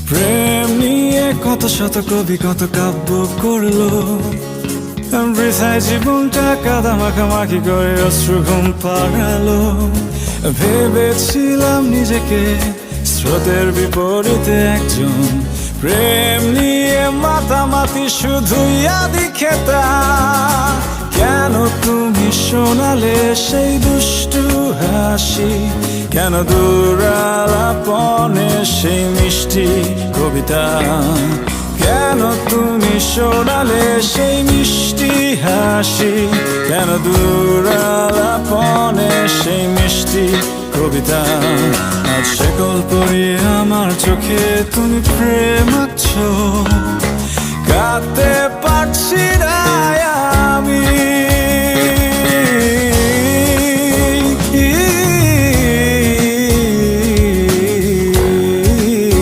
প্রেম নিয়ে কত শত কবি কত কাব্য করলো, বৃথায় জীবনটা কাদা মাখামাখি করে অশ্রু ঘুম পাড়ালো। ভেবেছিলাম নিজেকে স্রোতের বিপরীতে একজন, প্রেম নিয়ে মাতামাতি শুধুই আদি খেতা। কেন তুমি শোনালে সেই দুষ্টু হাসি, কেন দূরালাপনে সেই মিষ্টি কবিতা, কেন তুমি শোনালে সেই মিষ্টি হাসি, কেন দূরালাপনে সেই মিষ্টি কবিতা। আজ শেকল পরিয়ে আমার চোখে তুমি প্রেম আঁকছো, কাঁদতে পারছি না।